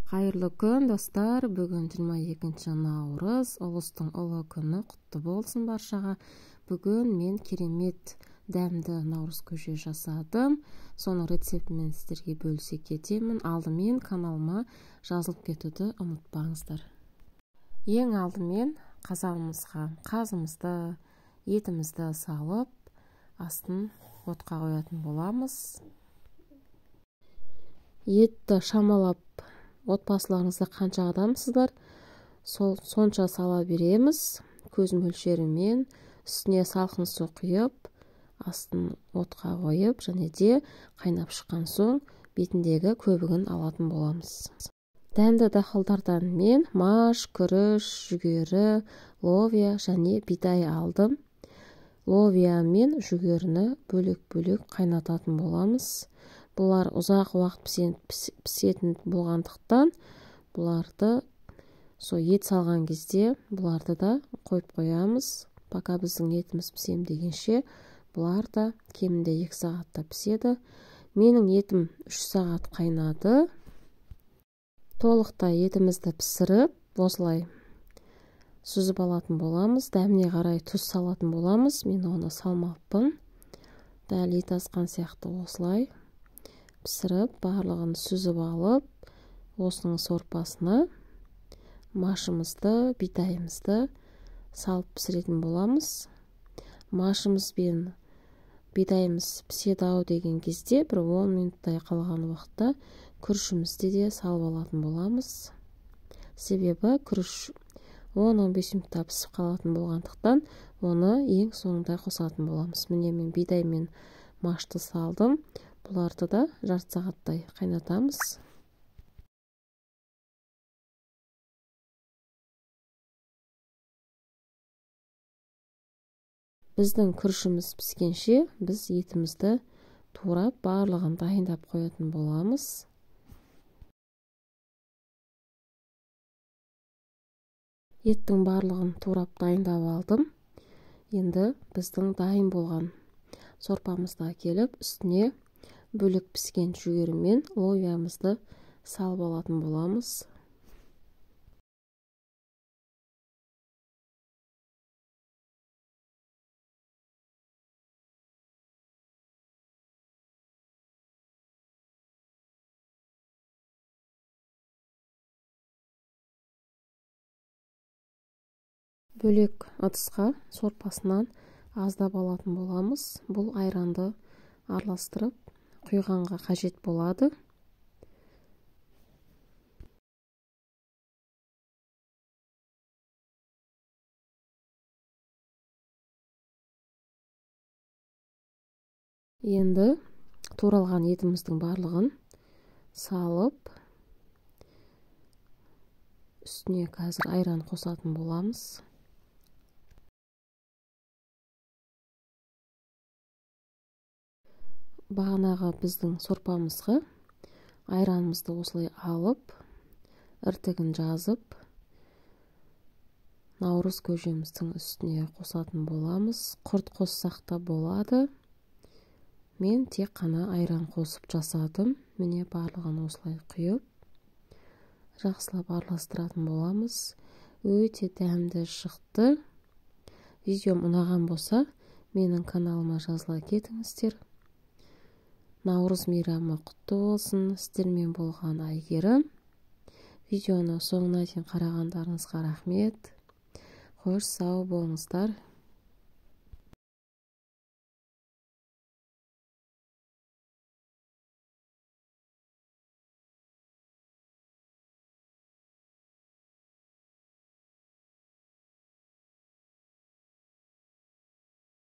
Қайырлы күн, достар. Бүгін 22 наурыз, ұлыстың ұлы күні құтты болсын баршаға. Бүгін мен керемет дәмді наурыз көже жасадым. Соның рецептімен сіздерге бөлісе кетемін. Алдымен каналыма жазылып кетуді ұмытпаңыздар. Ең алдымен қазанымызға қазымызды, етімізді салып, астын отқа қоятын боламыз. Етті шамалап, отбасыларыңызда қанша адамсыздар, сонша сала береміз. Көз мөлшерімен үстіне салқын су құйып, астын отқа қойып, және де қайнап шыққан соң бетіндегі көбігін алатын боламыз. Дәнді дақылдардан мен маш, күріш, жүгері, ловия және бидай алдым. Ловия мен жүгеріні бөлек-бөлек қайнататын боламыз. Бұлар ұзақ уақыт пісетін болғандықтан, бұларды ет салған кезде бұларды да қойып қоямыз. Пока біздің етіміз пісем дегенше, бұлар да кемінде 2 сағатта піседі. Менің етім 3 сағат қайнады. Толықтай етімізді пісіріп, осылай сүзіп алатын боламыз. Дәміне қарай тұз салатын боламыз. Мен оны салмаппын. Дәл ет асқан сияқты осылай пісіріп, барлығын сүзіп алып, осының сорпасына машымызды, бидайымызды салып пісіретін боламыз. Машымыз бен бидайымыз піседі-ау деген кезде, бір 10 минуттай қалған уақытта күрішімізді де салып алатын боламыз. Себебі күріш 10-15 минутта пісіп қалатын болғандықтан, оны ең соңында қосатын боламыз. Міне мен бидай мен машты салдым. Бұларды да жарты сағаттай қайнатамыз. Біздің күрішіміз піскенше, біз етімізді турап, барлығын дайындап қоятын боламыз. Еттің барлығын турап дайындап алдым. Енді біздің дайын болған сорпамызды әкеліп, үстіне бөлек піскен жүгері мен ловиямызды салып алатын боламыз. Бөлек ыдысқа сорпасынан аздап алатын боламыз. Бұл айранды араластырып құйғанға қажет болады. Енді туралған етіміздің барлығын салып, үстіне қазір айран қосатын боламыз. Бағанағы біздің сорпамызға айранымызды осылай алып, іртігін жазып, наурыз көжеміздің үстіне қосатын боламыз. Құрт қоссақ та болады. Мен тек қана айран қосып жасадым. Міне барлығын осылай құйып, жақсылап араластыратын боламыз. Өте дәмді шықты. Видеом ұнаған болса, менің каналыма жазыла кетіңіздер. Наурыз мейрамы құтты болсын. Сіздермен болған Айгерім. Видеоны соңына дейін қарағандарыңызға рахмет. Қош сау болыңыздар.